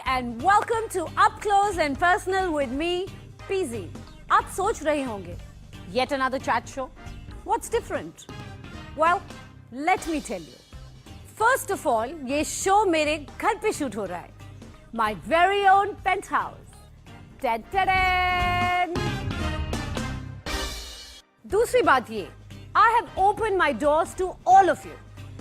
and welcome to Up Close and Personal with me, PZ. आप सोच रहे होंगे, yet another chat show? What's different? Well, let me tell you. First of all, ये show मेरे घर पे shoot हो रहा है. My very own penthouse. Ta-da-da! दूसरी बात ये, I have opened my doors to all of you,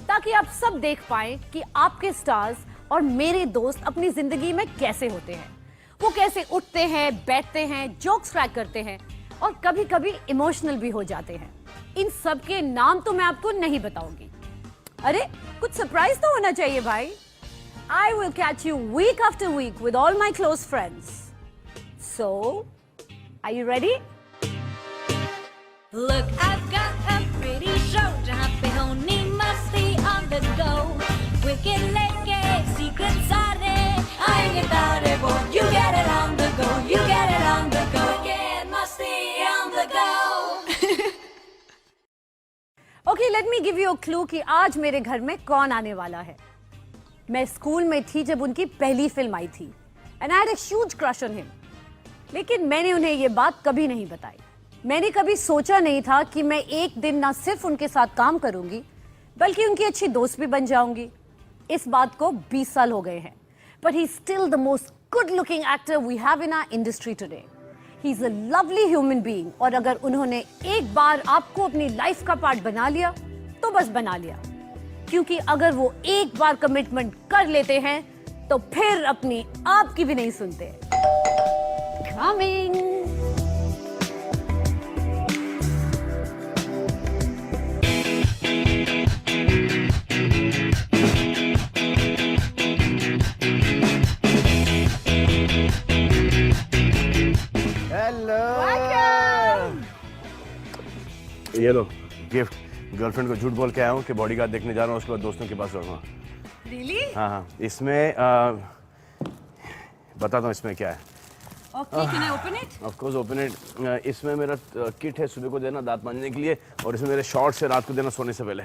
ताकि आप सब देख पाएं कि आपके स्टार्स और मेरे दोस्त अपनी जिंदगी में कैसे होते हैं. वो कैसे उठते हैं, बैठते हैं, जोक्स क्रैक करते हैं और कभी-कभी इमोशनल भी हो जाते हैं. इन सब के नाम तो मैं आपको नहीं बताऊंगी. अरे कुछ सरप्राइज तो होना चाहिए भाई. I will catch you week after week with all my close friends. So, are you ready? Look, I've got a pretty show जहाँ पे होनी मस्ती on the go. Wicked लेके secret सारे आएंगे तारे वो. You get it on the go, you get it on the go. Wicked मस्ती on the go. Okay, let me give you a clue कि आज मेरे घर में कौन आने वाला है. मैं स्कूल में थी जब उनकी पहली फिल्म आई थी. And I had a huge crush on him. लेकिन मैंने उन्हें ये बात कभी नहीं बताई. मैंने कभी सोचा नहीं था कि मैं एक दिन ना सिर्फ उनके साथ काम करूंगी बल्कि उनकी अच्छी दोस्त भी बन जाऊंगी. इस बात को 20 साल हो गए हैं. But he's still the most good-looking actor we have in our industry today. He's a lovely human being. और अगर उन्होंने एक बार आपको अपनी लाइफ का पार्ट बना लिया तो बस बना लिया. क्योंकि अगर वो एक बार कमिटमेंट कर लेते हैं तो फिर अपनी आपकी भी नहीं सुनते. Coming. ये लो गिफ्ट. गर्लफ्रेंड को झूठ बोल के आया हूँ कि बॉडीगार्ड देखने जा रहा हूँ, उसके बाद दोस्तों के पास रहूँगा. Really? हाँ हाँ, इसमें बताता हूँ इसमें क्या है. Okay, can I open it? Of course open it. इसमें मेरा किट है सुबह को देना दांत मांजने के लिए, और इसमें मेरे शॉर्ट्स है रात को देना सोने से पहले.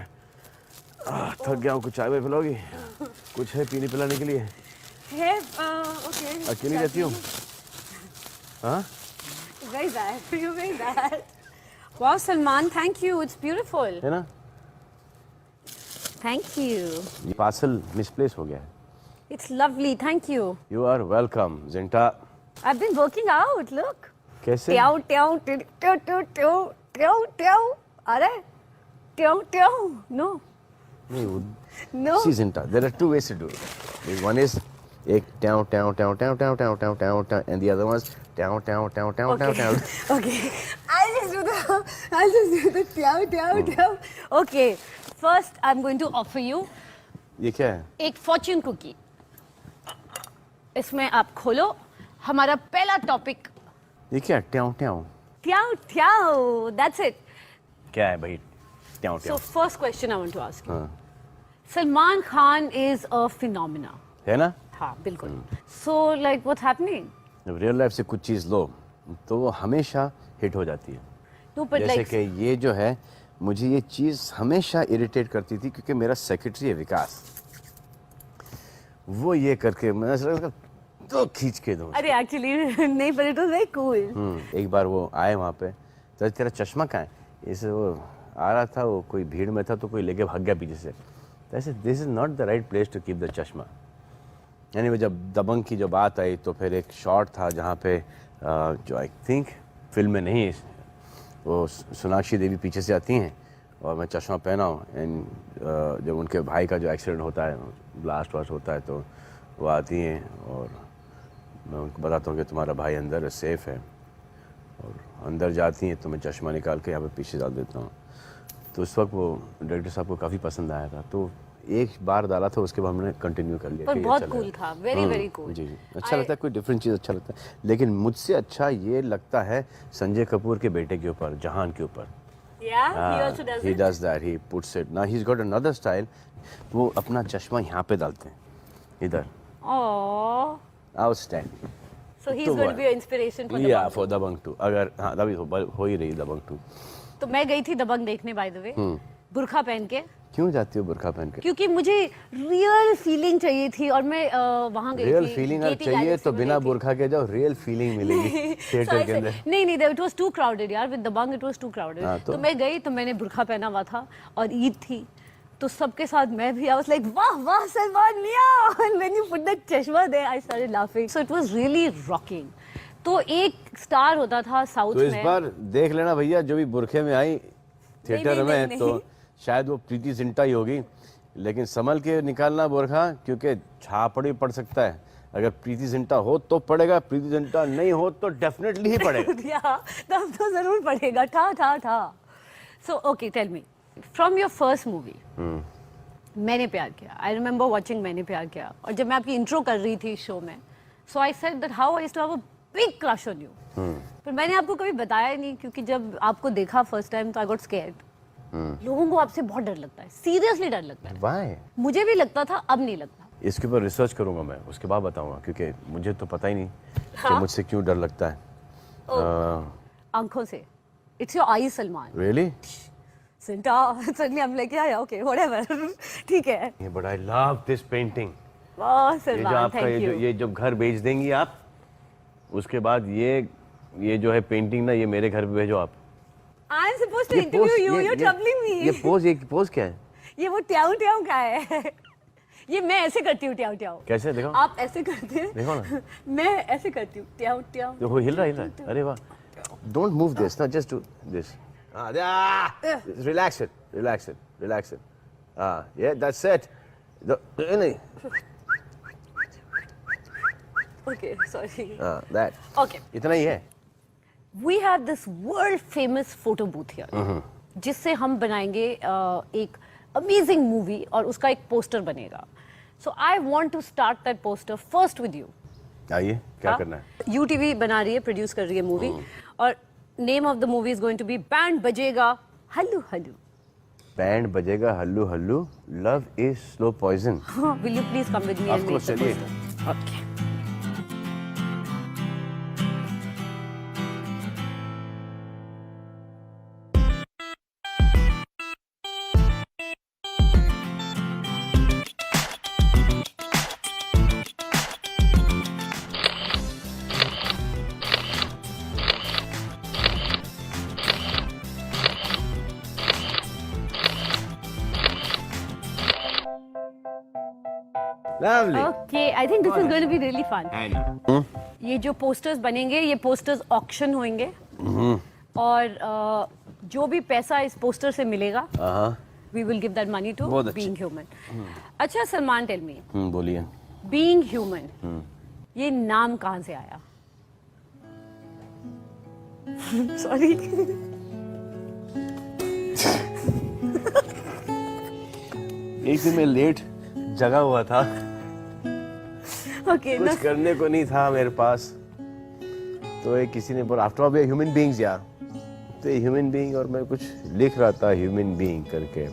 थक गया हूँ. कुछ चाय वाय पिलाओगी? कुछ है पीने पिलाने के लिए? है, okay. अकेली रहती हूँ? हाँ. Very bad. You're very bad. Wow, Salman, thank you. It's beautiful. है ना? Thank you. ये पार्सल मिसप्लेस हो गया है. It's lovely. Thank you. You are welcome Zinta. I've been working out. Look. कैसे? ट्याऊ ट्याऊ ट्याऊ ट्याऊ ट्याऊ ट्याऊ ट्याऊ. अरे ट्याऊ ट्याऊ. No. नहीं वो No. See Zinta, there are two ways to do it. One is एक ट्याऊ ट्याऊ ट्याऊ ट्याऊ ट्याऊ ट्याऊ ट्याऊ ट्याऊ ट्याऊ, and the other one is ट्याऊ ट्याऊ ट्याऊ ट्याऊ ट्याऊ ट्याऊ. Okay. I'll just do the ट्याऊ ट्याऊ ट्याऊ. Okay. First, I'm going to offer you ये क्या है? एक Fortune cookie. इसमें आप खोलो. हमारा पहला टॉपिक ये क्या? ट्याऊ ट्याऊ ट्याऊ ट्याऊ. That's it. क्या है भाई? ट्याऊ So ट्याऊ. first question I want to ask you. हाँ. Salman Khan is a phenomena. है ना? हाँ बिल्कुल. So like what's happening? जब रियल लाइफ से कुछ चीज़ लो तो वो हमेशा हिट हो जाती है. No, but जैसे like कि ये जो है, मुझे ये चीज़ हमेशा इरिटेट करती थी क्योंकि मेरा सेक्रेटरी है विकास, वो ये करके मैं तो खींच के दूँ. अरे एक्चुअली नहीं, but it was very cool. एक बार वो आए वहाँ पे, तो तेरा चश्मा कहाँ है? इसे वो आ रहा था, वो कोई भीड़ में था तो कोई लेके भाग गया पीछे से. तो ऐसे this is not the right place to keep the chashma. यानी वो जब दबंग की जो बात आई तो फिर एक शॉट था जहाँ पे जो आई थिंक फिल्म में नहीं, वो सोनाक्षी देवी पीछे से आती हैं और मैं चश्मा पहना हूँ. एंड जब उनके भाई का जो एक्सीडेंट होता है, ब्लास्ट वास्ट होता है, तो वो आती हैं और मैं उनको बताता हूँ कि तुम्हारा भाई अंदर सेफ़ है, और अंदर जाती हैं तो मैं चश्मा निकाल के यहाँ पे पीछे डाल देता हूँ. तो उस वक्त वो डायरेक्टर साहब को काफ़ी पसंद आया था, तो एक बार डाला था, उसके बाद हमने कंटिन्यू कर लिया. पर बहुत कूल था. Very very cool. जी जी, अच्छा लगता है, कोई डिफरेंट चीज़ अच्छा लगता है. लेकिन मुझसे अच्छा ये लगता है संजय कपूर के बेटे के ऊपर, जहान के ऊपर. Yeah, he also does He it. does that. He puts it. Now he's got another style. वो अपना चश्मा यहाँ पे डालते हैं, इधर. Oh. Outstanding. So he's तो going वो to be an inspiration for Yeah, Dabangg. for Dabangg 2. अगर हाँ, अभी हो ही रही Dabangg 2. तो मैं गई थी दबंग देखने, by the way. बुर्खा पहन के. क्यों जाती हो बुर्का पहन के? क्योंकि मुझे रियल फीलिंग चाहिए थी और मैं वहाँ गई रियल थी फीलिंग अगर गेटी चाहिए गैलेक्सी तो में बिना गई थी। बुर्का के जाओ, रियल फीलिंग मिलेगी थिएटर के अंदर। नहीं इट वाज टू क्राउडेड यार, with Dabangg it was too crowded. हाँ, तो मैं गई तो मैंने बुर्का पहना हुआ था और ईद थी तो सबके साथ मैं भी आई वाज लाइक वाह वाह सलमान मियां, and when you put that चश्मा there I started laughing, so it was really rocking. तो एक स्टार होता था साउथ तो में। इस बार देख लेना भैया, जो भी बुरखे में आई थिएटर में नहीं। तो शायद वो प्रीति जिंटा ही होगी, लेकिन संभल के निकालना बुरखा, क्योंकि छापड़ी पड़ सकता है। अगर प्रीति जिंटा हो तो पड़ेगा, प्रीति जिंटा नहीं हो तो डेफिनेटली ही पड़ेगा। या तब तो जरूर पड़ेगा, था। So okay tell me, from your first movie Maine Pyar किया, आई रिमेंबर वाचिंग मैंने प्यार किया, और जब मैं आपकी इंट्रो कर रही थी शो में, so I said that how I used to have a big crush on you. पर मैंने आपको कभी बताया ही नहीं, क्योंकि जब आपको देखा फर्स्ट टाइम तो आई गॉट स्कैर्ड। लोगों को आपसे बहुत डर लगता है, सीरियसली डर लगता है। Why? मुझे भी लगता था, अब नहीं लगता। इसके ऊपर रिसर्च करूंगा मैं, उसके बाद बताऊंगा, क्योंकि मुझे तो पता ही नहीं कि मुझसे क्यों डर लगता है। आंखों से, it's your I Salman. Really? CINTAA suddenly हम लेके आया, ओके व्हाटएवर, ठीक है। But I love this painting. वाह ये जो सलमान, आपका थैंक यू। ये जो घर बेच देंगी आप, उसके बाद ये जो है पेंटिंग ना, ये मेरे घर पे भेजो आप। आई एम सपोज्ड टू ये इंटरव्यू pose- यू, ये- यू आर ये- ट्रबलिंग मी। ये पोज क्या है? ये वो ट्याऊ ट्याऊ का है। ये मैं ऐसे करती हूँ ट्याऊ ट्याऊ। कैसे देखो? आप ऐसे करते हैं, देखो ना। मैं ऐसे करती हूँ ट्याऊ ट्याऊ। वो हिल रहा है। अरे वाह। डोंट मूव दिस ना, just do this. Relax it. Yeah, that's it. नहीं। Okay sorry. That. ओके, इतना ही है। We have this world famous photo booth here, जिससे हम बनाएंगे एक अमेजिंग मूवी और उसका एक पोस्टर बनेगा। So I want to start that poster first with you. आइए, क्या करना है? यूटीवी बना रही है, प्रोड्यूस कर रही है मूवी, और name of the movie is going to be band Bajega Hallu Hallu. Band Bajega Hallu Hallu, love is slow poison. Will you please come with me Of and make course, the चलिए। Poster? Okay. Lovely. Okay, I think this is going to be really fun. ये जो posters बनेंगे, ये posters auction होंगे, और जो भी पैसा इस पोस्टर से मिलेगा, we will give that money to बहुत अच्छे। Being human. अच्छा सलमान, टेल मी, बोलिए। बीइंग ह्यूमन, ये नाम कहाँ से आया? सॉरी। एक दिन मैं लेट जगा हुआ था, ओके, कुछ करने को नहीं था मेरे पास, तो एक किसी ने बोला after all we are human beings यार, तो ह्यूमन बीइंग, और मैं कुछ लिख रहा था ह्यूमन बीइंग करके,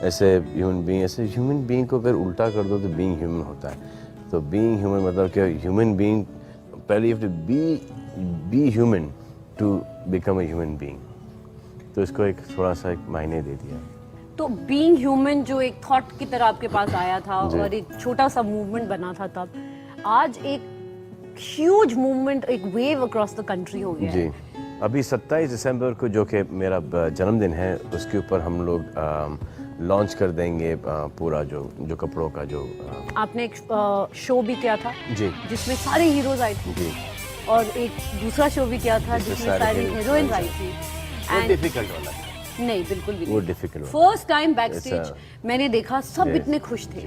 ऐसे ह्यूमन बीइंग को अगर उल्टा कर दो तो बीइंग ह्यूमन होता है। तो बीइंग ह्यूमन मतलब क्या? ह्यूमन बीइंग, पहले you have to be human to become a human being, तो इसको एक थोड़ा सा एक मायने दे दिया। तो बीइंग ह्यूमन जो एक थॉट की तरह आपके पास आया था जी। और एक छोटा सा मूवमेंट बना था तब, आज एक ह्यूज मूवमेंट, एक वेव अक्रॉस द कंट्री हो गया जी। है। अभी 27 दिसंबर को, जो कि मेरा जन्मदिन है, उसके ऊपर हम लोग लॉन्च कर देंगे पूरा जो कपड़ों का जो आपने एक शो भी किया था जी जिसमें सारे हीरोज आए थे, जी और एक दूसरा शो भी किया था जिसमें जिसमें सारे सारी heroines हीरोइंस आई आई थी। वो And डिफिकल्ट वाला है, नहीं, बिल्कुल भी वो नहीं। डिफिकल्ट वाला। First time back stage It's मैंने देखा, सब Yes. इतने खुश थे,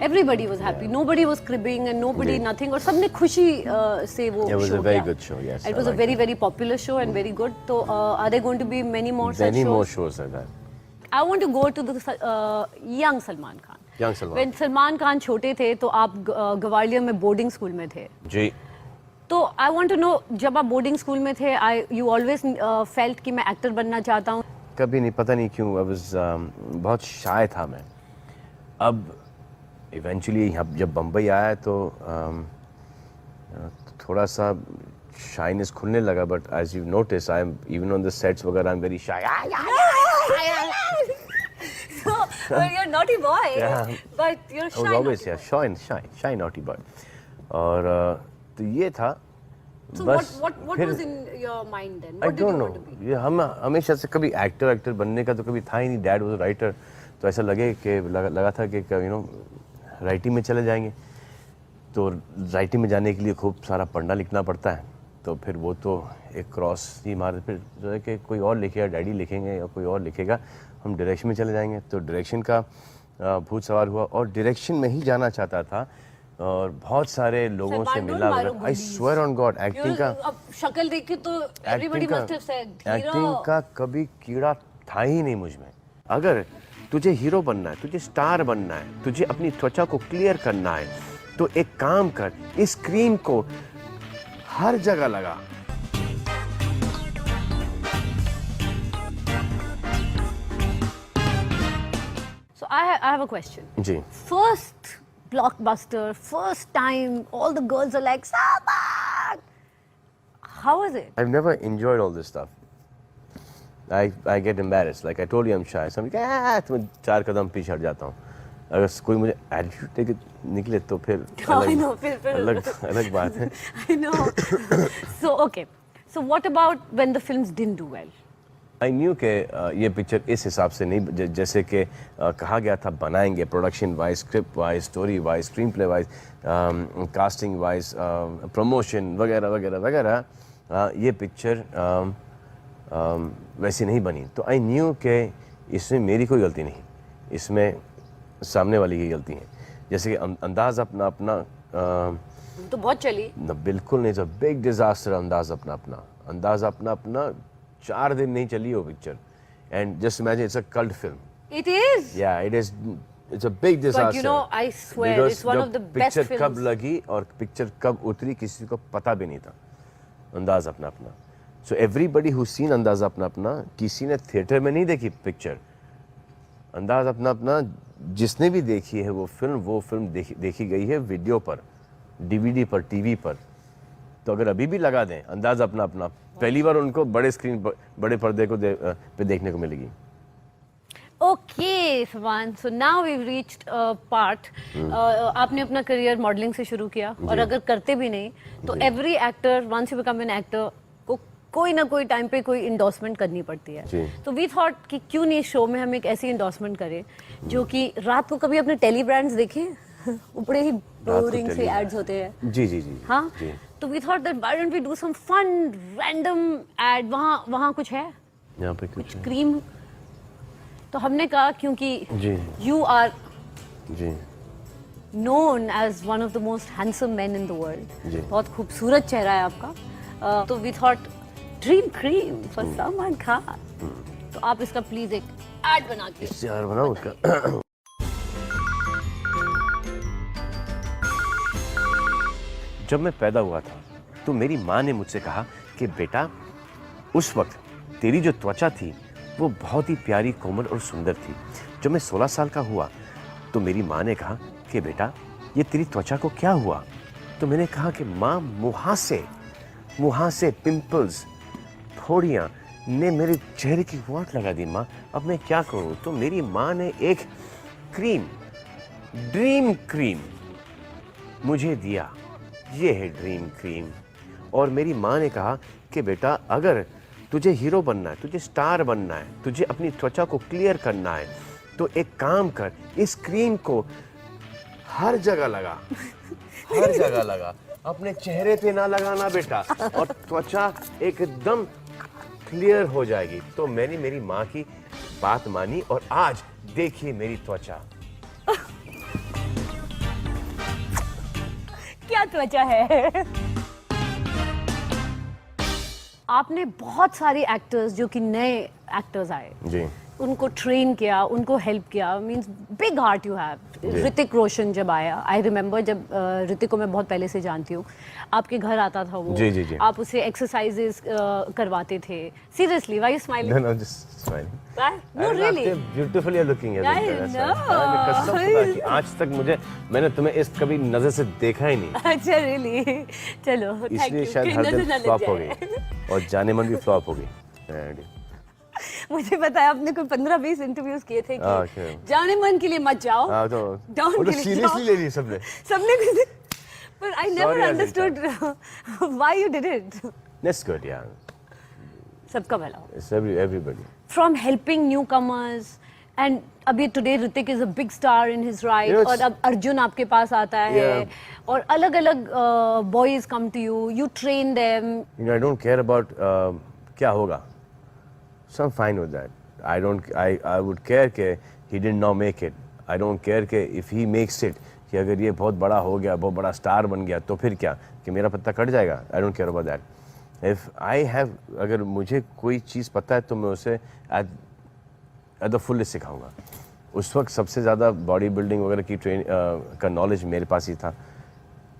everybody was happy, nobody was cribbing and nobody जी। नथिंग, और सबने खुशी से वो It was show a very किया। good show, yes, It I was a liked very very popular show and very good. So are there going to be many more such Many more shows? shows like that. I want to go to the young Salman Khan. Young Salman. When Salman Khan छोटे थे तो आप ग्वालियर में boarding school में थे, जी। तो आई want to know, जब आप बोर्डिंग स्कूल में थे, यू ऑलवेज फेल्ट कि मैं एक्टर बनना चाहता हूँ? कभी नहीं, पता नहीं क्यों, I was बहुत शाय था मैं। अब इवेंचुअली जब बम्बई आया तो थोड़ा सा शाइनेस खुलने लगा, but as you notice I am even on the sets वगैरह I am very shy. Well, you're a naughty boy, Yeah. but you're a I was shy always naughty boy. shy naughty boy. और तो ये था So बस what फिर was in your mind then? I What did don't you know want to be? ये हम हमेशा से कभी एक्टर बनने का तो कभी था ही नहीं। डैड वाज राइटर, तो ऐसा लगा था कि राइटिंग में चले जाएंगे। तो राइटिंग में जाने के लिए खूब सारा पढ़ना लिखना पड़ता है, तो फिर वो तो एक क्रॉस ही मार, फिर जो है कि कोई और लिखेगा, डैडी लिखेंगे या कोई और लिखेगा, हम डायरेक्शन में चले जाएंगे। तो डायरेक्शन का भूत सवार हुआ और डायरेक्शन में ही जाना चाहता था और बहुत सारे लोगों से मिला। I swear on God, acting का अब शक्ल देख के तो everybody must have said, acting का कभी कीड़ा था ही नहीं मुझ में। अगर तुझे हीरो बनना है, तुझे स्टार बनना है, तुझे अपनी त्वचा को क्लियर करना है, तो एक काम कर, इस क्रीम को हर जगह लगा। So I have a question. Ji, First blockbuster, first time, all the girls are like, Salman! How was it? I've never enjoyed all this stuff. I get embarrassed. Like I told you, I'm shy. So I'm like, तो मैं 4 कदम पीछे हट जाता हूँ। अगर कोई मुझे attitude देके निकले तो फिर I know, फिर अलग बात है। I know. So okay. So what about when the films didn't do well? I knew के ये पिक्चर इस हिसाब से नहीं, जैसे कि कहा गया था बनाएंगे, production wise, script wise, story wise, screen play wise, casting wise, promotion वगैरह वगैरह वगैरह, ये पिक्चर वैसी नहीं बनी। तो आई न्यू के इसमें मेरी कोई गलती नहीं, इसमें सामने वाली की गलती है। जैसे कि अंदाज़ अपना अपना तो बहुत चली। बिल्कुल नहीं, इट्स अ बिग डिजास्टर। अंदाज़ अपना अपना 4 दिन नहीं चली वो picture. And just imagine, it's a cult film. It is. या it is, it's a big disaster. But you know, I swear, it's one of the best picture कब films. लगी और पिक्चर कब उतरी किसी को पता भी नहीं था। अंदाज़ अपना। सो एवरीबडी हु सीन अंदाज़ अपना, किसी ने थिएटर में नहीं देखी पिक्चर। अंदाज़ अपना जिसने भी देखी है वो फिल्म देखी गई है वीडियो पर, डीवीडी पर, टीवी पर। तो अगर अभी भी लगा दें अंदाज़ अपना, पहली बार उनको बड़े स्क्रीन पर, बड़े पर्दे को पे देखने को मिलेगी। Okay, Saman. So now we've reached a part. आपने अपना करियर मॉडलिंग से शुरू किया और अगर करते भी नहीं तो every actor, once you become an actor, को कोई ना कोई टाइम पे कोई इंडोर्समेंट करनी पड़ती है। तो वी थॉट कि क्यों नहीं शो में हम एक ऐसी इंडोर्समेंट करें जो कि रात को कभी अपने टेली ब्रांड्स देखे ऊपरे ही बोरिंग से एड्स होते हैं। जी। हाँ, तो we thought that why don't we do some fun random ad. वहाँ कुछ है, यहाँ पे कुछ है। क्रीम। तो हमने कहा क्योंकि जी यू आर जी known as one of the most handsome men in the world. जी। बहुत खूबसूरत चेहरा है आपका। तो we thought dream cream for Salman Khan. तो आप इसका प्लीज एक एड बना के। इससे यार बनाओ उसका। जब मैं पैदा हुआ था तो मेरी माँ ने मुझसे कहा कि बेटा, उस वक्त तेरी जो त्वचा थी वो बहुत ही प्यारी, कोमल और सुंदर थी। जब मैं 16 साल का हुआ तो मेरी माँ ने कहा कि बेटा, ये तेरी त्वचा को क्या हुआ? तो मैंने कहा कि माँ, मुहासे, पिंपल्स, फोड़ियाँ ने मेरे चेहरे की वाट लगा दी माँ, अब मैं क्या करूँ? तो मेरी माँ ने एक क्रीम, ड्रीम क्रीम मुझे दिया। ये है ड्रीम क्रीम। और मेरी माँ ने कहा कि बेटा, अगर तुझे हीरो बनना है, तुझे स्टार बनना है, तुझे अपनी त्वचा को क्लियर करना है, तो एक काम कर, इस क्रीम को हर जगह लगा। हर जगह लगा, अपने चेहरे पे ना लगाना बेटा, और त्वचा एकदम क्लियर हो जाएगी। तो मैंने मेरी माँ की बात मानी और आज देखिए मेरी त्वचा। क्या त्वचा है। आपने बहुत सारे एक्टर्स जो कि नए एक्टर्स आए जी, उनको ट्रेन किया, उनको हेल्प किया। Means big heart you have. Hrithik Roshan जब आया, आई रिमेम्बर, जब ऋतिक को मैं बहुत पहले से जानती हूँ, आपके घर आता था वो। जी। आप उसे एक्सरसाइजेस करवाते थे। Seriously, why you smiling? No, just smiling. No, really. Beautiful you're looking at. I know. आज तक मैंने तुम्हें इस कभी नजर से देखा ही नहीं। अच्छा, really? चलो, thank इसलिए you. शायद कहीं हर नजर दिन ना लग फ्लॉप हो जाए। गई और जाने मन भी फ्लॉप हो गई। मुझे पता है आपने कोई 15-20 इंटरव्यूज किए थे हाँ, कि okay. जाने मन के लिए मत जाओ, हाँ तो डॉन वो के तो लिए सीरियसली ले ली सबने। सबने पर I never Sorry, I understood why you did it. That's good, yeah. सबका भला हो। It's everybody. From helping newcomers and अभी today Hrithik is a big star in his right, Yes. और अब अर्जुन आपके पास आता है Yeah. और अलग अलग boys come to you, you train them. You know, I don't care about क्या होगा. So I'm fine with that. I would care कि he did not make it. I don't care कि if he makes it, कि अगर ये बहुत बड़ा हो गया, बहुत बड़ा स्टार बन गया, तो फिर क्या कि मेरा पत्ता कट जाएगा. I don't care about that. If I have, अगर मुझे कोई चीज़ पता है तो मैं उसे at the fullest सिखाऊंगा. उस वक्त सबसे ज़्यादा बॉडी बिल्डिंग वगैरह की का नॉलेज मेरे पास ही था,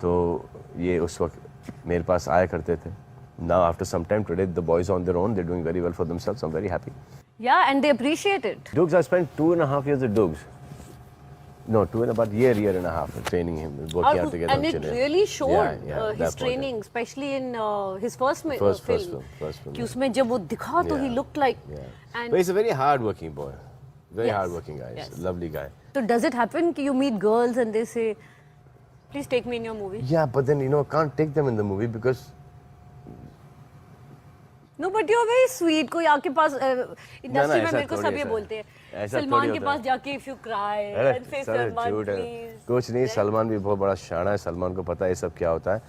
तो ये उस वक्त मेरे पास आया करते थे. Now after some time today the boys on their own, they're doing very well for themselves. I'm very happy. Yeah, and they appreciate it. Dukes, I spent 2.5 years with Dukes. No, about year and a half training him, working out together. And on it Chennai. really showed that his point, training, especially in his first film. First film, कि yeah. उसमें जब वो दिखा तो he Yeah. looked like. Yeah. And But he's a very hard-working boy. Very Yes. hard-working guy. Yes. Lovely guy. so does it happen कि you meet girls and they say, please take me in your movie? Yeah, but then can't take them in the movie because No, but you're very sweet. कोई आपके पास industry में ऐसा मेरे को थोड़ी सब ये ऐसा है। बोलते हैं ऐसा सलमान थोड़ी के होता पास है। जाके if you cry अरे and say सारे सलमान झूठ है. please. कुछ नहीं, सलमान भी बहुत बड़ा शाना है. सलमान को पता है ये सब क्या होता है.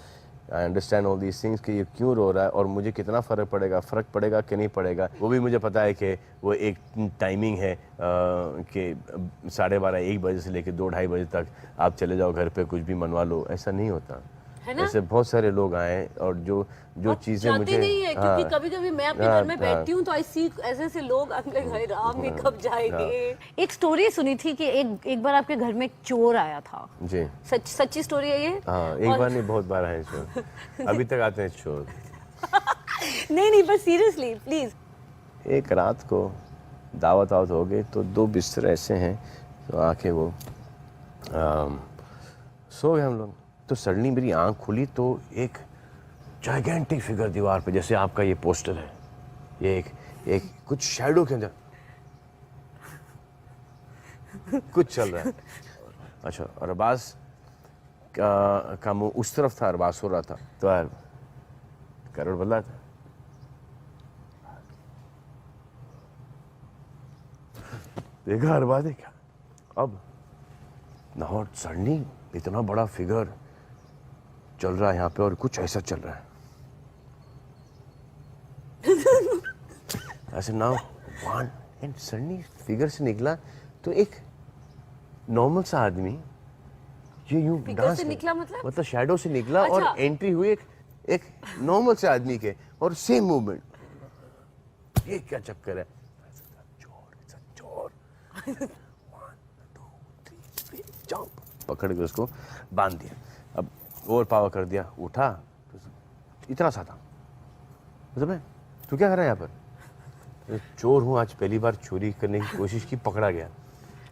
I understand all these things कि ये क्यों रो रहा है और मुझे कितना फ़र्क पड़ेगा कि नहीं पड़ेगा, वो भी मुझे पता है कि वो एक टाइमिंग है कि 12:30-1 बजे से लेकर 2-2:30 बजे तक आप चले जाओ घर पे कुछ भी मनवा लो. ऐसा नहीं होता है ना? ऐसे बहुत सारे लोग आए और जो चीज़ें चाहते मुझे नहीं है क्योंकि हाँ, कभी-कभी मैं अपने हाँ, घर में बैठती हूँ तो आई सी ऐसे लोग हाय राम ये कब जाएंगे. एक स्टोरी सुनी थी कि एक बार आपके घर में एक चोर आया था. जी सच्ची स्टोरी है ये? हाँ, एक बार नहीं बहुत बार है चोर. अभी तक आते हैं चोर. नहीं पर सीरियसली प्लीज. एक रात को दावत हो गई तो 2 बिस्तर ऐसे हैं तो आके वो सो गए हम लोग. तो सडनली मेरी आंख खुली तो एक जाइगेंटिक फिगर दीवार पे, जैसे आपका ये पोस्टर है, ये एक कुछ शैडो के अंदर कुछ चल रहा है. अच्छा, और अरबाज का मुंह उस तरफ था, अरबाज सो रहा था तो यार करवट बदला था. देखा अरबाज है क्या अब नॉट सडनली इतना बड़ा फिगर चल रहा है यहाँ पे और कुछ ऐसा चल रहा है. ऐसे now one and suddenly figure से निकला तो एक नॉर्मल सा आदमी ये यूं डांस से निकला मतलब शैडो से निकला और अच्छा। एंट्री हुई एक नॉर्मल से आदमी के और सेम मूवमेंट. ये क्या चक्कर है? चोर 1 2 3 जंप पकड़ के उसको बांध दिया. अब ओवर पावर कर दिया, उठा तो इतना सा था. मतलब तू क्या कर रहा है यहाँ पर? चोर हूँ, आज पहली बार चोरी करने की कोशिश की, पकड़ा गया.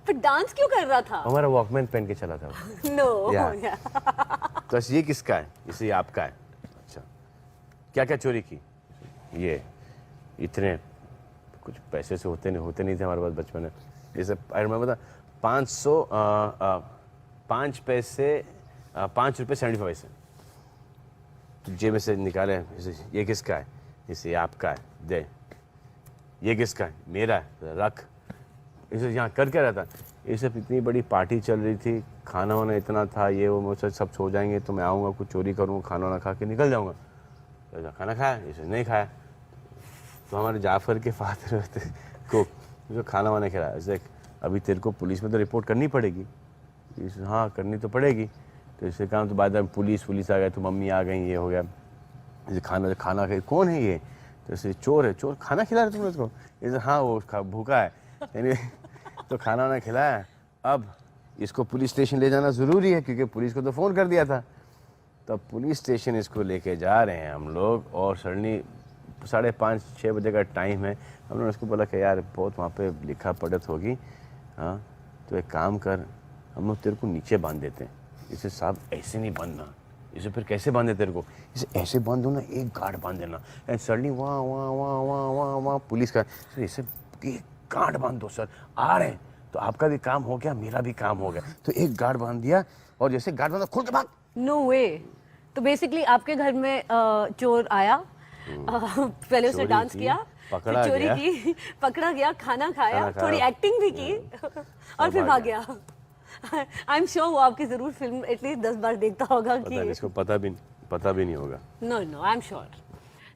फिर डांस क्यों कर रहा था? हमारा वॉकमैन पहन के चला था. No Yeah. तो ये किसका है? इसे आपका है. अच्छा, क्या क्या चोरी की? ये इतने कुछ पैसे से होते नहीं थे हमारे पास बचपन में. जैसे मैं बता 5 पैसे 5 रुपये 75 पैसे तो जेब में से निकाले. ये किसका है? इसे आपका है, दे. ये किसका है? मेरा है, रख. इसे यहाँ कर क्या रहता? ये सब इतनी बड़ी पार्टी चल रही थी, खाना वाना इतना था, ये वो मुझसे सब सो जाएंगे तो मैं आऊँगा, कुछ चोरी करूँगा, खाना वाना खा के निकल जाऊँगा. तो खाना खाया, इसे नहीं खाया तो हमारे जाफर के फादर को जो खाना वाना खिलाया. इसे अभी तेरे को पुलिस में तो रिपोर्ट करनी पड़ेगी. इसे हाँ करनी तो पड़ेगी. तो इसे कहा तो बाद में पुलिस आ गए तो मम्मी आ गई, ये हो गया. इसे खाना खाई, कौन है ये? तो इसे चोर है. चोर खाना खिला रहे तुम उसको? इसे हाँ वो भूखा है. यानी तो खाना वाना खिलाया. अब इसको पुलिस स्टेशन ले जाना ज़रूरी है क्योंकि पुलिस को तो फ़ोन कर दिया था. तब पुलिस स्टेशन इसको लेके जा रहे हैं हम लोग और सडनली 5:30-6 बजे का टाइम है. हमने उसको बोला कि यार बहुत वहाँ पे लिखा पढ़त होगी, हाँ तो एक काम कर, हम लोग तेरे को नीचे बांध देते हैं. इसे साहब ऐसे नहीं बांधना, इसे फिर कैसे बांधे तेरे को, इसे ऐसे बांध दो ना, एक गांठ बांध देना, एंड सडनली वहाँ वहाँ वहाँ वहाँ वहाँ वहाँ पुलिस का, सर इसे एक गांठ बांध दो सर, आ रहे हैं, तो आपका भी काम हो गया, मेरा भी काम हो गया। तो एक गांठ बांध दिया, और जैसे गांठ बांधा खुल के भाग। नो वे। तो बेसिकली आपके घर में चोर आया, पहले उसने चोरी डांस की, किया, पकड़ा फिर चोरी गया। की, पकड़ा गया, खाना खाया, खाना खाया। थोड़ी एक्टिंग भी की और फिर भाग भाग गया। आई एम श्योर वो आपकी जरूर फिल्म एटलीस्ट 10 बार देखता होगा पता नहीं, कि इसको पता भी नहीं होगा। No no, I am sure.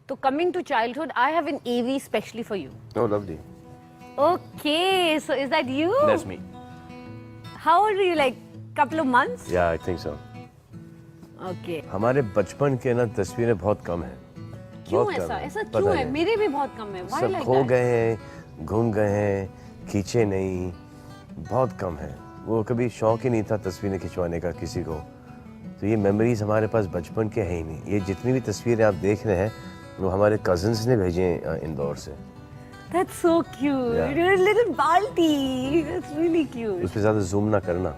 तो coming to childhood, I have an AV specially for you. Oh lovely, okay, so is that you? That's me. How old are you, like couple of months? या I think so. Okay. हमारे बचपन के ना तस्वीरें बहुत कम हैं। क्यों बहुत कम ऐसा, है, ऐसा पता क्यों है? नहीं। मेरे भी बहुत कम है। व्हाई सब लाइक खो दैट? गए हैं, घूम गए हैं, खींचे नहीं, बहुत कम है। वो कभी शौक ही नहीं था तस्वीरें खिंचवाने का किसी को, तो ये मेमोरीज हमारे पास बचपन के हैं ही नहीं। ये जितनी भी तस्वीरें आप देख रहे हैं वो हमारे कजिन्स ने भेजे हैं इंदौर से। That's so cute. Yeah. You're a little Balti. That's really cute. उस पर ज़्यादा जूम ना करना।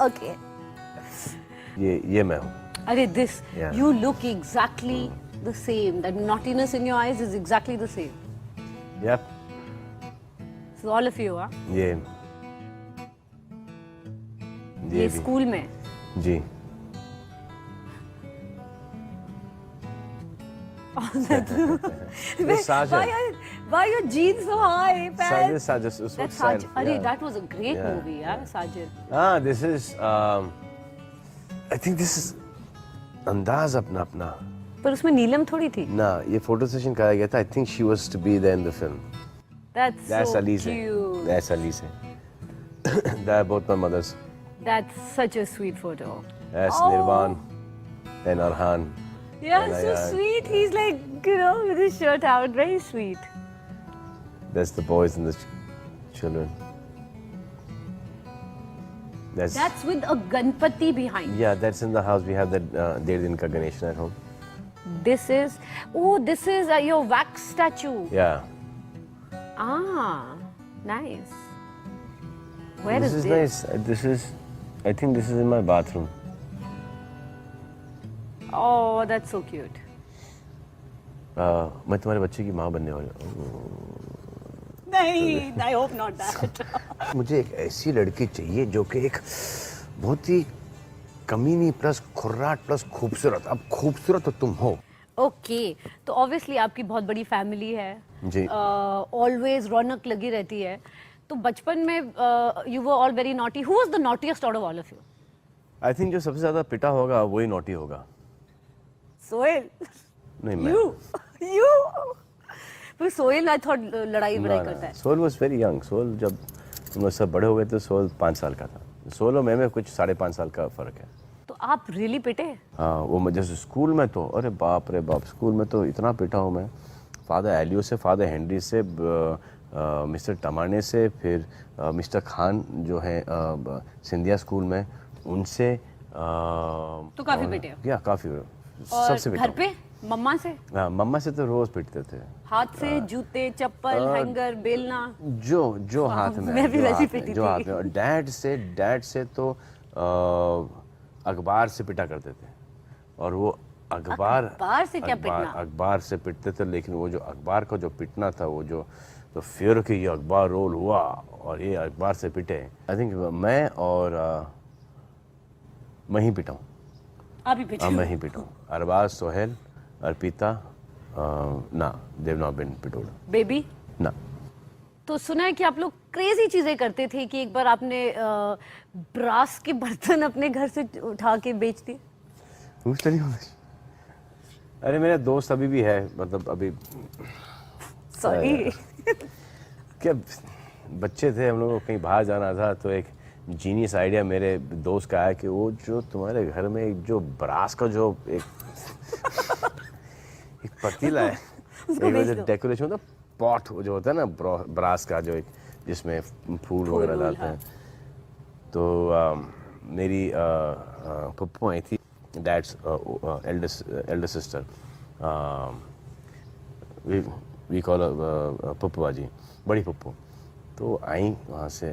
Okay. ये मैं हूँ। Arey, this, Yeah. you look exactly the same. That naughtiness in your eyes is exactly the same. Yep, So all of you, huh? ये ये भी। स्कूल में। जी। This Sajan. Why your jeans so high, pants? Sajan, उस That's वक्त Sajan. Arey, yeah. that was a great Yeah, movie, yeah, Sajan. This is I think this is अंदाज अपना अपना पर उसमें नीलम थोड़ी थी. ना, ये फोटो सेशन कराया गया था। I think she was to be there in the film. That's That's so Alize. cute. That's Alize. They are both my mothers. That's such a sweet photo. That's Oh. Nirvan and Arhan. Yeah, And so I- sweet. He's like, you know, with his shirt out, very sweet. That's the boys and the children. That's with a Ganpati behind. Yeah, that's in the house. We have that Ded Din Ka Ganesh at home. This is, this is your wax statue. Yeah. Ah, nice. Where This is is nice. This is, I think this is in my bathroom. Oh, that's so cute. मैं तुम्हारे बच्चे की माँ बनने वाला हूँ। नहीं, I hope not that. मुझे एक ऐसी लड़की चाहिए जो कि एक बहुत ही कमीनी प्लस खुर्राट प्लस खूबसूरत। अब खूबसूरत तो तुम हो। Okay, तो obviously आपकी बहुत बड़ी फैमिली है. जी। Always रौनक लगी रहती है. तो बचपन में you were all very naughty. Who was the naughtiest out of all of you? I think जो सबसे ज़्यादा पिटा होगा वही नॉटी होगा। Sohail. नहीं मैं। You. पर सोहेल I thought लड़ाई बड़ाई करता है. सोल वॉज वेरी यंग। सोल जब हम लोग सब बड़े हो गए तो सोल 5 साल का था। सोल और मैं कुछ 5.5 साल का फ़र्क है। तो आप really पिटे? हाँ, वो जैसे स्कूल में तो अरे बाप रे बाप, स्कूल में तो इतना पिटा हूँ मैं। फादर एलियो से, फादर हेनरी से, मिस्टर टमाने से, फिर मिस्टर खान जो है सिंधिया स्कूल में, उनसे तो काफी पिटे हो? या काफ़ी और सबसे पिटा घर हूँ। पे मम्मा से? हाँ, मम्मा से तो रोज़ पिटते थे। हाथ से जूते, चप्पल, हैंगर, बेलना? जो हाथ में, मैं भी जो वैसी हाथ में, पिटी जो थी। हाथ में। और डैड से तो अखबार से पिटा करते थे। और वो अखबार से क्या पिटना? अखबार से पिटते थे, लेकिन वो जो अखबार का जो पिटना था, वो जो तो फिर कि ये अखबार रोल हुआ और ये अखबार से पिटे। आई थिंक मैं और मैं ही पिटा हूँ। आप ही पिटे? हाँ, मैं ही पिटा हूँ। अरबाज, सोहेल, अर्पिता ना, देव नॉट बीन पिटोड। बेबी? ना। तो सुना है कि आप लोग क्रेजी चीजें करते थे कि एक बार आपने ब्रास के बर्तन अपने घर से उठा के बेच दिए। Who's telling you this? अरे मेरा दोस्त अभी भी है, मतलब अभी सॉरी। क्या बच्चे थे हम लोग को, कहीं बाहर जाना था तो एक जीनियस आइडिया मेरे दोस्त का आया कि वो जो तुम्हारे घर में एक जो ब्रास का जो एक पतीला है, एक वो जो डेकोरेशन होता है, पॉट जो होता है ना ब्रास का, जो एक जिसमें फूल वगैरह डालते हैं। तो मेरी पप्पू आई थी, dad's elder sister, we call Pappu Baji, बड़ी पप्पू। तो आई वहाँ से,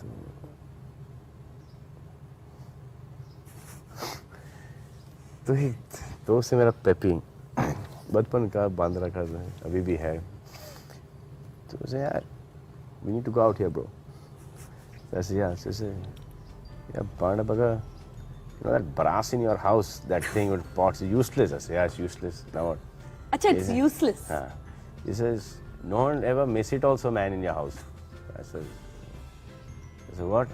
तो तो एक दोस्त है मेरा पेपी, बचपन का बांध रखा है, अभी भी है। तो उसे यार we need to go out here bro. ऐसे यार जैसे यार बांध बगा, you know that brass in your house, that thing with pots is useless. ऐसे यार it's useless. Now what? अच्छा, it's useless. हाँ, he says no one ever miss it also man in your house. I said what?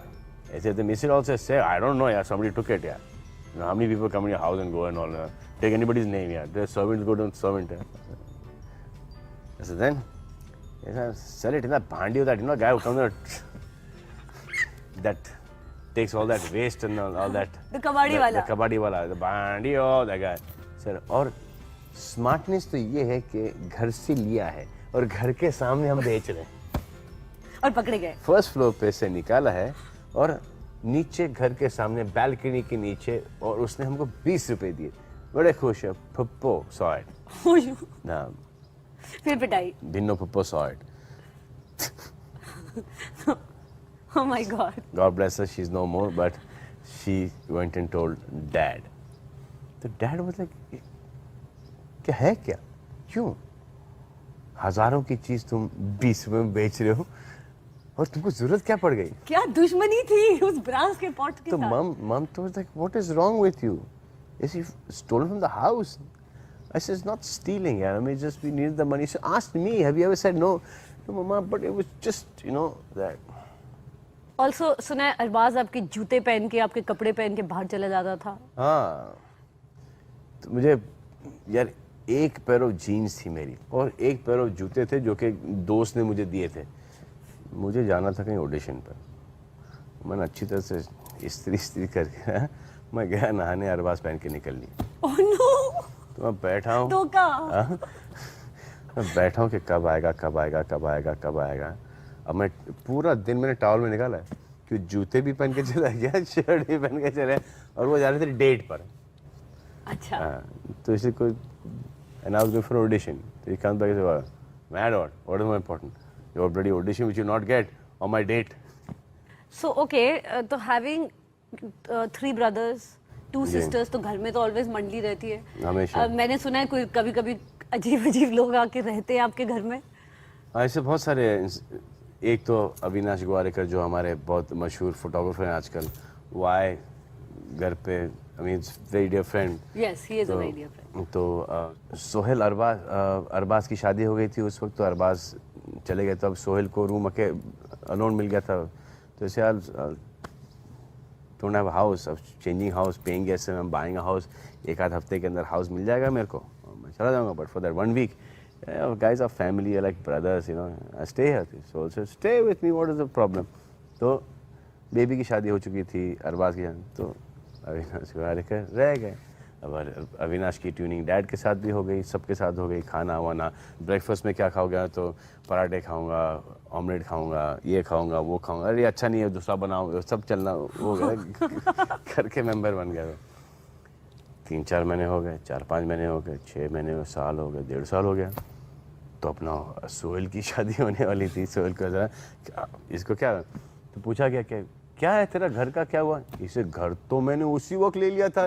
I said they miss it also. I say I don't know. Yeah, somebody took it. Yeah, you know, how many people come in your house and go and all take anybody's name? Yeah, the servants go to servant. Yeah. I said then, sell it in that bhandi, that guy who comes there, that takes all that waste and all that. The kabadi wala. The kabadi wala, the bhandi, oh that guy. Sir, और smartness तो ये है कि घर से लिया है और घर के सामने हम बेच रहे हैं और पकड़े गए। फर्स्ट फ्लोर पे से निकाला है और नीचे घर के सामने बैल्कनी के नीचे, और उसने हमको 20 रुपए दिए। बड़े खुश है। पप्पो सॉ इट ना, फिर पिटाई। भिन्नो पप्पो saw it. Oh my God. God bless her, she's no more, but she went and told dad. तो dad was like, क्या है क्या, क्यों हजारों की चीज तुम 20 रुपए में बेच रहे हो और तुमको जरूरत क्या पड़ गई? क्या दुश्मनी थी उस ब्रास के पॉट के तो साथ? mom was like, what is wrong with you? Is he stolen from the house? I said, it's not stealing, yeah. I mean, just we needed the money. She asked me, have you ever said no? No, mama, but it was just, you know, that. Also, सुना है अरबाज आपके जूते पहन के, आपके कपड़े पहन के बाहर चला जाता था। हाँ, तो मुझे यार एक पेयर ऑफ जीन्स थी मेरी और एक पेयर ऑफ जूते थे जो कि दोस्त ने मुझे दिए थे। मुझे जाना था कहीं ऑडिशन पर। मैंने अच्छी तरह से इस्त्री करके मैं गया नहाने, अरबाज पहन के निकल ली। Oh no! तो मैं बैठा हूँ, मैं बैठा हूँ कि कब आएगा। अब मैं पूरा दिन मैंने टॉवल में निकाला है कि जूते भी पहन के चला गया, शर्ट भी पहन के चले, और वो जा रहे थे डेट पर। अच्छा। तो इसे कोई and I was going for audition. So he comes back and says, mad what is more important? Your bloody audition which you not get on my date. So okay, तो having 3 brothers, 2 sisters, तो घर में तो always मंडली रहती है। हमेशा। मैंने सुना है कोई कभी-कभी अजीब लोग आके रहते हैं आपके घर में। ऐसे बहुत सारे, एक तो अविनाश ग्वारेकर जो हमारे बहुत मशहूर फोटोग्राफर हैं आजकल, वो आए घर पे। I mean, it's very dear friend. Yes, he is a very dear friend. तो सोहेल अरबाज की शादी हो गई थी उस वक्त, तो अरबाज चले गए, तो अब सोहेल को रूम अलोन मिल गया था। तो ऐसे यार don't have a house, अब changing house, paying guests, I'm buying a house, एक आध हफ्ते के अंदर हाउस मिल जाएगा मेरे को, मैं चला जाऊँगा, but for that 1 week, guys are family, are like brothers, you know, I stay here, so also stay with me, what is the problem? तो बेबी की शादी हो चुकी थी, अरबाज की शादी, तो अविनाश ग्वारेकर रह गए। अब अविनाश की ट्यूनिंग डैड के साथ भी हो गई, सबके साथ हो गई। खाना वाना, ब्रेकफास्ट में क्या खाओगे, तो पराठे खाऊंगा, ऑमलेट खाऊंगा, ये खाऊंगा, वो खाऊंगा, अरे अच्छा नहीं है दूसरा बनाओ, सब चलना हो गया। घर के मेंबर बन गए। 3-4 महीने हो गए, 4-5 महीने हो गए, 6 महीने, साल हो गए, 1.5 साल हो गया। तो अपना सोहेल की शादी होने वाली थी। सोहेल को इसको क्या, तो पूछा गया क्या है तेरा घर का क्या हुआ? इसे घर तो मैंने उसी वक्त ले लिया था,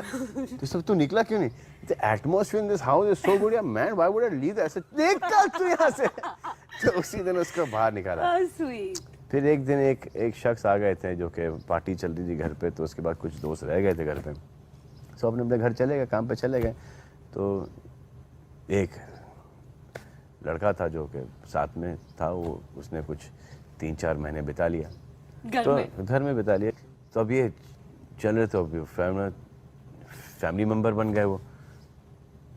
तो सब तू निकला क्यों नहीं? The atmosphere in this house is so good, yeah man, why would I leave that? ऐसे निकल तू यहाँ से। तो उसी दिन उसको बाहर निकाला। Sweet. फिर एक दिन एक शख्स आ गए थे जो कि पार्टी चल रही थी घर पे, तो उसके बाद कुछ दोस्त रह गए थे घर पे, सब अपने घर चले गए, काम पे चले गए। तो एक लड़का था जो कि साथ में था, वो उसने कुछ 3-4 महीने बिता लिया घर में बिता लिया। तो अब ये चल रहे, तो अभी फैमिली मेंबर बन गए वो।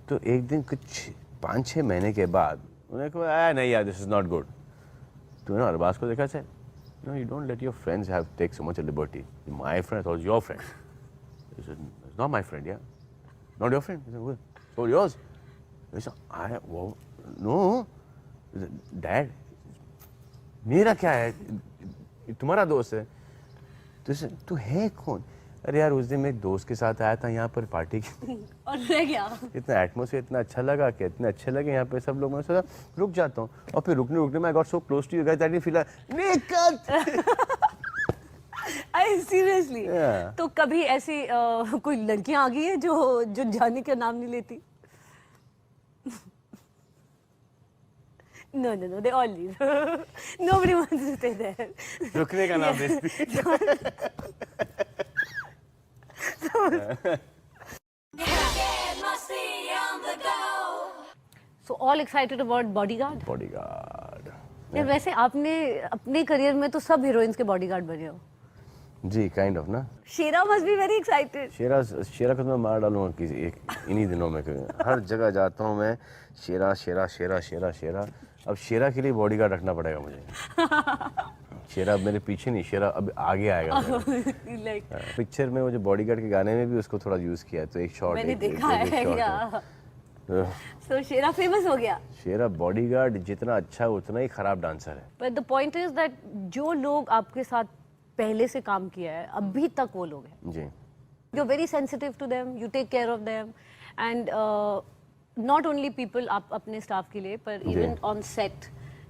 तो एक दिन कुछ 5-6 महीने के बाद उन्हें कहा नहीं यार, दिस इज नॉट गुड। तो ना अरबाज को देखा, no you don't let your friends have take so much liberty, my friend was your friend, it's not my friend, या not your friend, so yours. I वो नो डैड, मेरा क्या है, तुम्हारा दोस्त है। तो तू है कौन? अरे यार उस दिन मैं दोस्त के साथ आया था यहाँ पर पार्टी की, और रह गया। इतना एटमॉस्फेयर इतना अच्छा लगा कि इतने अच्छे लगे यहाँ पे सब लोग, मैं सोचा रुक जाता हूँ, और फिर रुकने में I got so close to you guys that I feel निकल। I seriously Yeah. तो कभी ऐसी कोई लड़कियां आ गई है जो जाने का नाम नहीं लेती? No, they all leave. Nobody wants to stay there. रुकने का नाम देती। Get musty on the go. So all excited about Bodyguard? Bodyguard. यार वैसे आपने अपने करियर में तो सब हीरोइंस के बॉडीगार्ड बने हो। जी काइंड ऑफ ना। शेरा मस्ट बी वेरी एक्साइटेड। शेरा को तो मैं मार डालूंगा किसी इन्हीं दिनों में। हर जगह जाता हूँ मैं, शेरा शेरा शेरा शेरा शेरा। अब शेरा के लिए बॉडीगार्ड रखना पड़ेगा मुझे। शेरा अब मेरे पीछे नहीं, शेरा अब आगे आएगा मेरे। लाइक पिक्चर में वो जो बॉडीगार्ड के गाने में भी उसको थोड़ा यूज किया है, तो एक शॉट मैंने देखा है या सो शेरा फेमस हो गया। शेरा बॉडीगार्ड जितना अच्छा उतना ही खराब डांसर है। But the point is that जो लोग आपके साथ पहले से काम किया है अभी तक वो लोग हैं। जी you are very sensitive to them, you take care of them and not only people आप अपने स्टाफ के लिए पर इवन ऑन सेट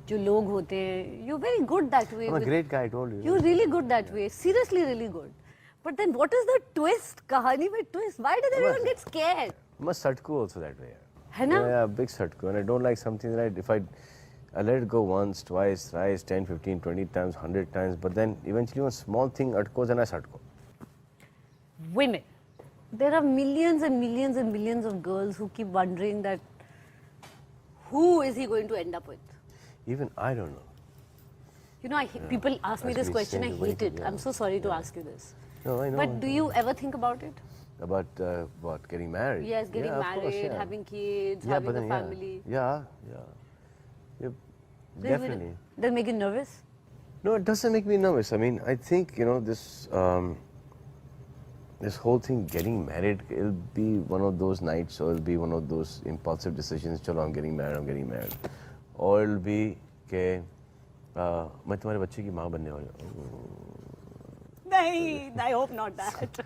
जो लोग होते हैं you very good that way. I'm a great guy, I told you. You really good that way, seriously really good. But then what is the twist? कहानी में twist, why do everyone get scared? I'm a Satko also that way. है ना? Yeah, big Satko. And I don't like something that if I let it go once, twice, thrice, 10, 15, 20 times, 100 times, but then eventually one small thing atkos and I Satko. Women. There are millions and millions and millions of girls who keep wondering that who is he going to end up with? Even I don't know. You know, people ask me That's this me question, I saying the hate way it. to- I'm so sorry to ask you this. No, I know. But do you ever think about it? About what? Getting married? Yes, getting Yeah, of course, married, yeah. having kids, Yeah, having but a then, family. Yeah. Yep. Definitely. Does it make you nervous? No, it doesn't make me nervous. I mean, I think, you know, this whole thing, getting married, it'll be one of those nights, or it'll be one of those impulsive decisions. Chalo, I'm getting married. Or it'll be कि मैं तुम्हारे बच्चे की माँ बनने वाली हूँ. नहीं, I hope not that.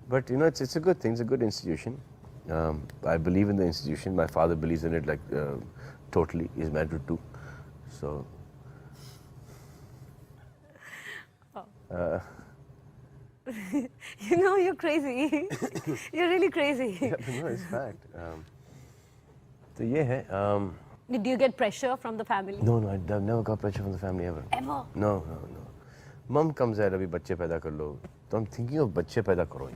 But you know, it's a good thing. It's a good institution. I believe in the institution. My father believes in it like totally. He's married too. So. You know, you're crazy. You're really crazy. Yeah, but no, it's fact. तो ये है. Do you get pressure from the family? No, I've never got pressure from the family ever. Ever? No. Mom comes out, अभी बच्चे पैदा कर लो. तो I'm thinking of बच्चे पैदा करो.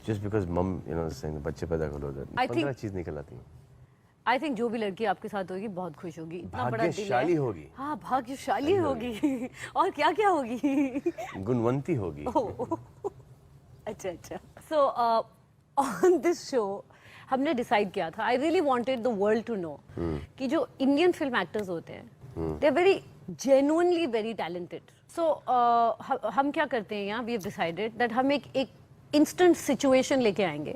Just because mom, you know, is saying बच्चे पैदा कर लो. I think- 15 चीज निकल आती है. I think जो भी लड़की आपके साथ होगी बहुत खुश होगी. इतना बड़ा दिल है. भाग्यशाली होगी. हाँ, भाग्यशाली होगी. और क्या क्या होगी? गुणवंती होगी. अच्छा. So on this show हमने डिसाइड किया था. I really wanted the world to know कि जो इंडियन फिल्म एक्टर्स होते हैं, they are very genuinely very talented. So हम क्या करते हैं यहाँ? We have decided that हम एक instant situation लेके आएंगे.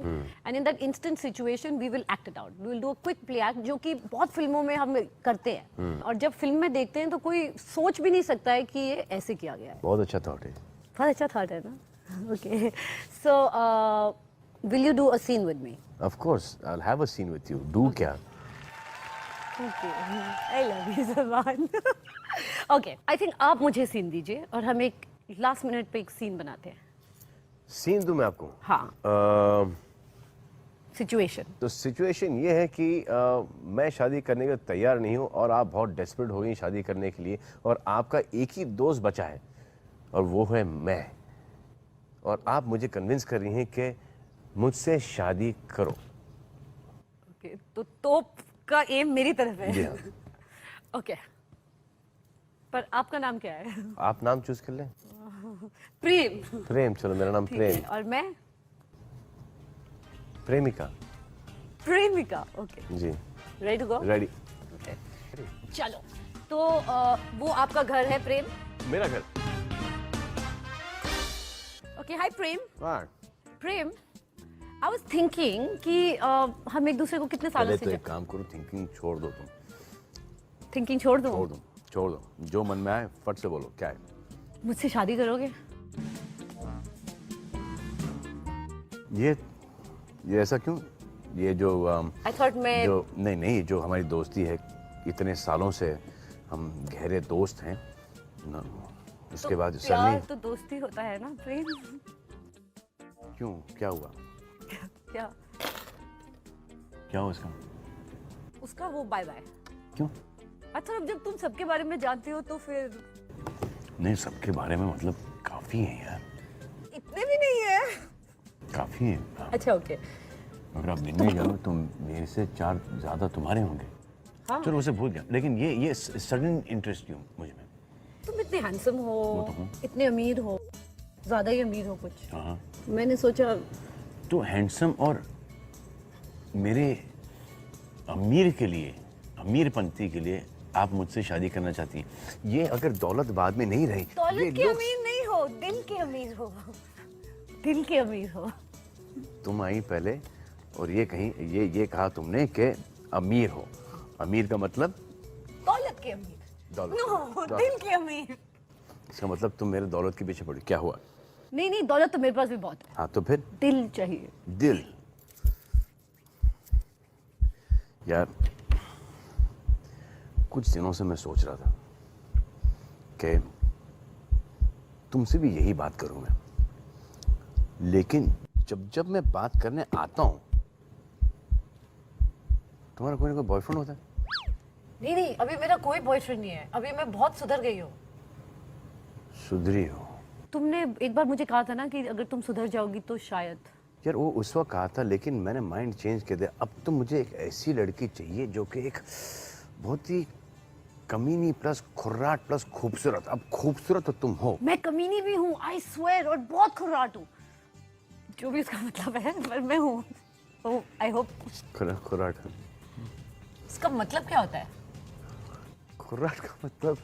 And in that instant situation we will act it out. We will do a quick play act जो कि बहुत फिल्मों में हम करते हैं. और जब फिल्म में देखते हैं तो कोई सोच भी नहीं सकता है कि ये ऐसे किया गया है. बहुत अच्छा थॉट है. बहुत अच्छा थॉट है ना? Okay. So will you do a scene with me? Of course, I'll have a scene with you. Do क्या? Okay. I love you, Salman. Okay. I think आप मुझे सीन दीजिए और हम एक लास्ट मिनट पे एक सीन बनाते हैं. सीन दूं मैं आपको? हाँ. सिचुएशन. तो सिचुएशन ये है कि मैं शादी करने के लिए तैयार नहीं हूँ और आप बहुत डेस्परेट हो गई शादी करने के लिए और आपका एक ही दोस्त बचा है और वो है मैं और आप मुझे कन्विंस कर रही हैं कि मुझसे शादी करो. Okay. तो तोप का एम मेरी तरफ है. जी हाँ. Okay. पर आपका नाम क्या है? आप नाम चूज कर लें. प्रेम. प्रेम. चलो मेरा नाम प्रेम. और मैं प्रेमिका. प्रेमिका. ओके. जी. Ready to go? रेडी. चलो. तो वो आपका घर है प्रेम? मेरा घर. ओके. हाय प्रेम. हाँ. प्रेम, आई वाज थिंकिंग कि हम एक दूसरे को कितने सालों पहले से तो एक काम करो, थिंकिंग छोड़ दो तुम. थिंकिंग छोड़ दूं? छोड़ दो. जो मन में आए फट से बोलो क्या है. मुझसे शादी करोगे? ये ऐसा क्यों? ये जो आई थॉट मैं जो नहीं जो हमारी दोस्ती है इतने सालों से हम गहरे दोस्त हैं ना, उसके बाद प्यार सडनली तो दोस्ती होता है ना, प्रेम। क्यों, क्या हुआ? क्या क्या हुआ उसका? उसका वो बाय बाय। क्यों? अच्छा, अब जब तुम सबके बारे में जानती हो तो फिर नहीं, सबके बारे में मतलब काफी है यार, इतने भी नहीं है। काफी है। अच्छा ओके। अगर आप मिलने जाओ तो मेरे से 4 ज्यादा तुम्हारे होंगे। हाँ। चलो उसे भूल गया, लेकिन ये सडन इंटरेस्ट क्यों मुझ में? तुम इतने हैंडसम हो, वो तो हूँ। इतने अमीर हो, ज्यादा ही अमीर हो कुछ। हाँ, मैंने सोचा तो हैंडसम और मेरे अमीर के लिए, अमीरपंथी के लिए आप मुझसे शादी करना चाहती हैं। ये अगर दौलत बाद में नहीं रही, दौलत ये के looks- अमीर नहीं हो, दिल के अमीर हो, दिल के अमीर हो। तुम आई पहले और ये कहा तुमने कि अमीर हो। अमीर का मतलब दौलत के अमीर। दौलत। नो, दिल के अमीर। इसका मतलब तुम मेरे दौलत के पीछे पड़ी। क्या हुआ? नहीं नहीं, दौलत तो मेरे पास भी बहुत है। हाँ तो फिर दिल चाहिए। दिल। यार कुछ दिनों से मैं सोच रहा था कि तुमसे भी यही बात करूं मैं, लेकिन जब मैं बात करने आता हूं, तुम्हारा कोई ना कोई बॉयफ्रेंड होता है? नहीं नहीं, अभी मेरा कोई बॉयफ्रेंड नहीं है, अभी मैं बहुत सुधर गई हूँ। सुधरी हो? तुमने एक बार मुझे कहा था ना कि अगर तुम सुधर जाओगी तो शायद। यार वो उस वक्त कहा था, लेकिन मैंने माइंड चेंज कर दिया। अब तो मुझे एक ऐसी लड़की चाहिए जो कि एक बहुत ही कमीनी प्लस खुर्राट प्लस खूबसूरत। अब खूबसूरत तो तुम हो। मैं कमीनी भी हूँ, आई स्वेयर, और बहुत खुर्राट हूँ, जो भी उसका मतलब है, पर मैं हूँ। I hope. खुर्राट? इसका मतलब क्या होता है? खुर्राट का मतलब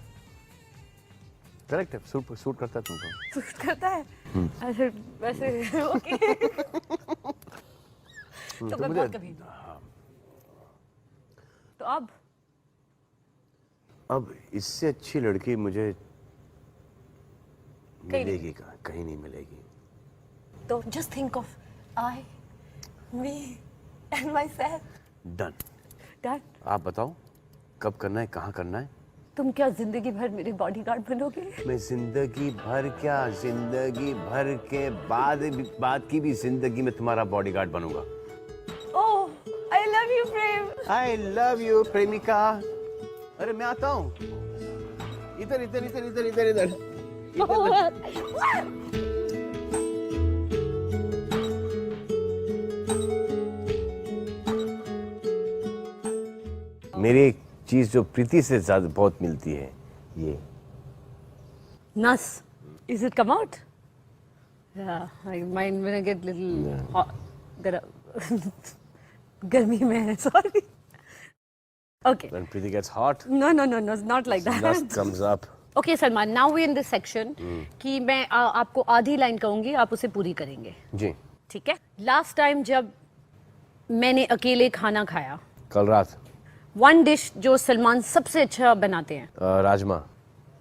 करेक्ट है, सूट करता है तुमको। सूट करता है? अच्छा वैसे ओके। तो मैं बहुत कभी। तो अब इससे अच्छी लड़की मुझे कहीं मिलेगी कहाँ? कहीं नहीं मिलेगी। तो just think of I, me and my self. Done. Done. आप बताओ कब करना है, कहाँ करना है? तुम क्या जिंदगी भर मेरे बॉडीगार्ड बनोगे? मैं जिंदगी भर क्या, जिंदगी भर के बाद की भी जिंदगी में तुम्हारा बॉडीगार्ड बनूंगा। Oh, I love you Prem. I love you प्रेमिका। अरे मैं आता हूँ। इधर इधर इधर इधर इधर इधर। मेरी एक चीज जो प्रीति से ज्यादा बहुत मिलती है, ये नस। Is it come out? Yeah, I mind when I get little hot. गर्मी में है, sorry. Okay. when Preeti gets hot, No, no, no, no, not like that. lust comes up. Okay, Salman, now we're in this section कि मैं आपको आधी line कहूंगी, आप उसे पूरी करेंगे, जी। ठीक है? Last time जब मैंने अकेले खाना खाया, कल रात one dish जो सलमान सबसे अच्छा बनाते हैं। Rajma.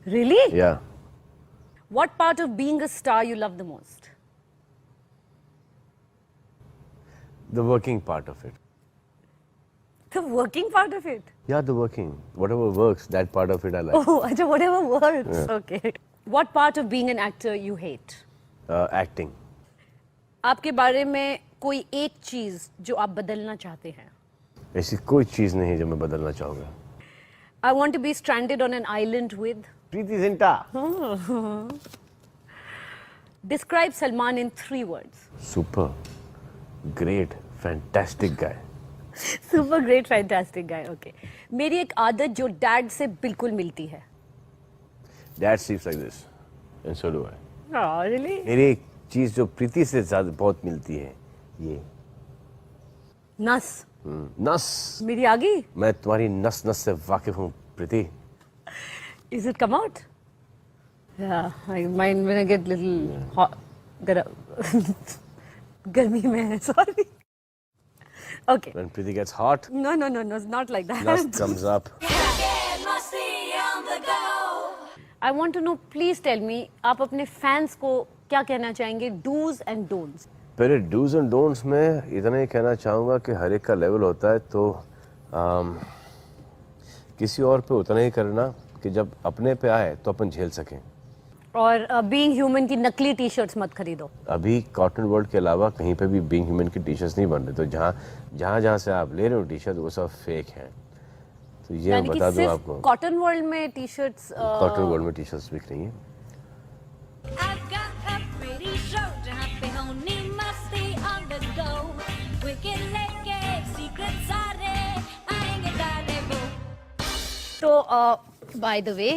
Really? Yeah. What part of being a star you love the most? The working part of it. The working part of it. Yeah, the working. Whatever works, that part of it I like. Oh, अच्छा, whatever works. Okay. What part of being an actor you hate? Acting. आपके बारे में कोई एक चीज जो आप बदलना चाहते हैं? ऐसी कोई चीज नहीं है जो मैं बदलना चाहूंगा। I want to be stranded on an island with. Preity Zinta. Describe Salman in 3 words. Super, great, fantastic guy. Super great, fantastic guy. Okay. मेरी एक आदत जो डैड से बिल्कुल मिलती है. Dad sleeps like this, and so do I. Oh, really? मेरी एक चीज जो प्रीति से ज्यादा बहुत मिलती है, ये नस. नस। मेरी आ गई? मैं तुम्हारी नस नस से वाकिफ हूँ प्रीति। Is it come out? Yeah, I mind when I get little hot. गर्मी में है, sorry. Okay. When Preeti gets hot, No, no, no, no, not like that. lust comes up. Get musty on the go. I want to know, please tell me, आप अपने fans को क्या कहना चाहेंगे? Do's and don'ts. पहले dos and don'ts में इतना ही कहना चाहूँगा कि हर एक का लेवल होता है, तो किसी और पे उतना ही करना कि जब अपने पे आए तो अपन झेल सकें। और बीइंग ह्यूमन की नकली टी शर्ट्स मत खरीदो। अभी कॉटन वर्ल्ड के अलावा कहीं पे भी बीइंग ह्यूमन की टी शर्ट्स नहीं बन रहे, तो जहाँ से आप ले रहे हो टी शर्ट वो सब फेक है। तो ये मैं यानी कि बता दूं सिर्फ आपको, कॉटन वर्ल्ड में टी शर्ट्स कॉटन वर्ल्ड में टी शर्ट्स बिक रही हैं। I've got a pretty show जहाँ पे होनी मस्ती on the go. Wicked लेके secret सारे आएंगे डाले वो। तो बाय द वे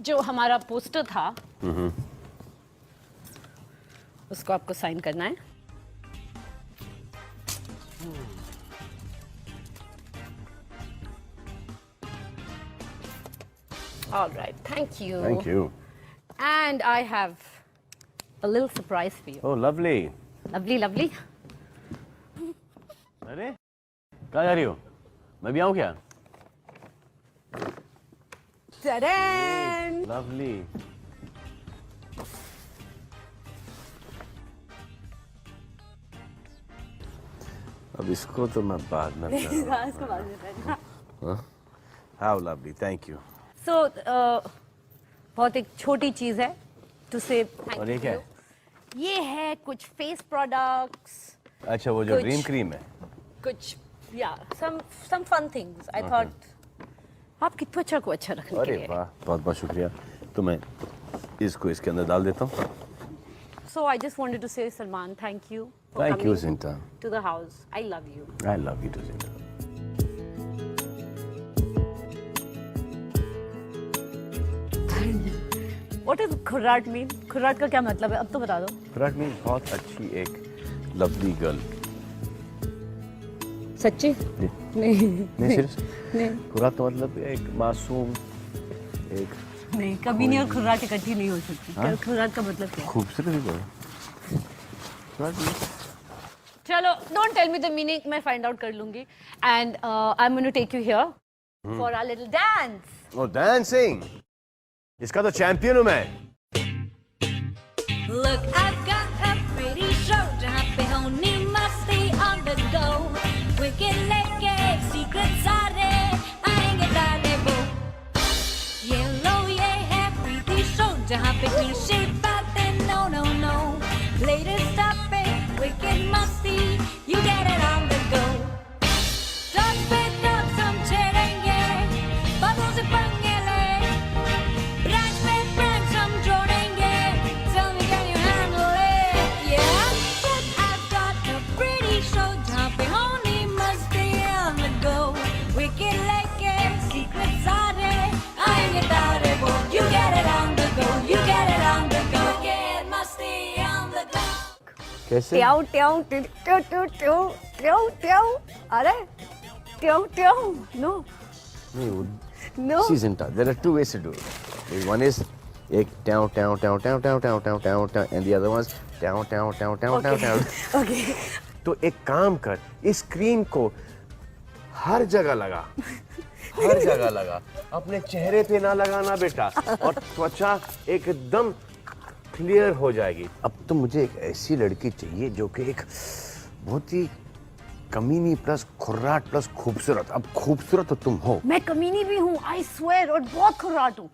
जो हमारा पोस्टर था उसको आपको साइन करना है। All right, thank you. Thank you. And I have a little surprise for you. Oh, lovely. Lovely, lovely. अरे कहाँ जा रही हो? मैं भी आऊँ क्या? Ta-da! Lovely. अब इसको तो मैं बाद में करूँगा। How lovely, thank you. So, बहुत एक छोटी चीज है to say thank और ये you. क्या है? ये है कुछ फेस प्रोडक्ट्स, अच्छा वो जो कुछ- ड्रीम क्रीम है। कुछ some fun things. I thought आपकी त्वचा को अच्छा रखने के अरे लिए. वाह, बहुत बहुत शुक्रिया। तो मैं इसको इसके अंदर डाल देता हूँ। So I just wanted to say Salman, thank you for Thank you, coming Zinta. to the house. I love you. I love you too, Zinta. What does खुर्राट mean? खुर्राट का क्या मतलब है? अब तो बता दो. खुराक में बहुत अच्छी एक लवली गर्ल। सच्ची? नहीं नहीं सीरियस? नहीं खुराक का मतलब एक मासूम, एक नहीं कभी नहीं, और खुर्राट इकट्ठी नहीं हो सकती. खुर्राट का मतलब क्या है? खूबसूरत ही तो है। खुराक में चलो, don't tell me the meaning, मैं find out कर लूंगी. And I'm going to take you here for our little dance. Oh dancing, इसका तो चैंपियन हूँ मैं। Look, I've got a pretty show जहाँ पे होनी मस्ती on the go. Wicked लेके secret सारे आएंगे डाले वो। ये लो ये है pretty show जहाँ पे cliche बातें no no no. Latest topic, wicked मस्ती, you get it on the go. Talk पे talk हम छेड़ेंगे, बातों से पंगे ले। Branch पे branch हम जोड़ेंगे, tell me can you handle it? Yeah, but I've got a pretty show जहाँ पे होनी मस्ती on the go. Wicked लेके secret सारे आएंगे तारे वो। You get it on the go, you get it on the go. Wicked मस्ती on the go. कैसे? ट्याऊ ट्याऊ ट्याऊ ट्याऊ ट्याऊ ट्याऊ ट्याऊ. अरे ट्याऊ ट्याऊ. No नहीं वो no. See Zinta, there are two ways to do it. One is एक tau tau tau tau tau tau tau tau tau and the other one's tau tau tau tau tau tau. Okay. तो एक काम कर, इस cream को हर जगह लगा, हर जगह लगा, अपने चेहरे पे ना लगाना बेटा, और त्वचा एकदम क्लियर हो जाएगी। अब तो मुझे एक ऐसी लड़की चाहिए जो कि एक बहुत ही कमीनी प्लस खुर्राट प्लस खूबसूरत। अब खूबसूरत तो तुम हो। मैं कमीनी भी हूँ, I swear, और बहुत खुर्राट हूँ.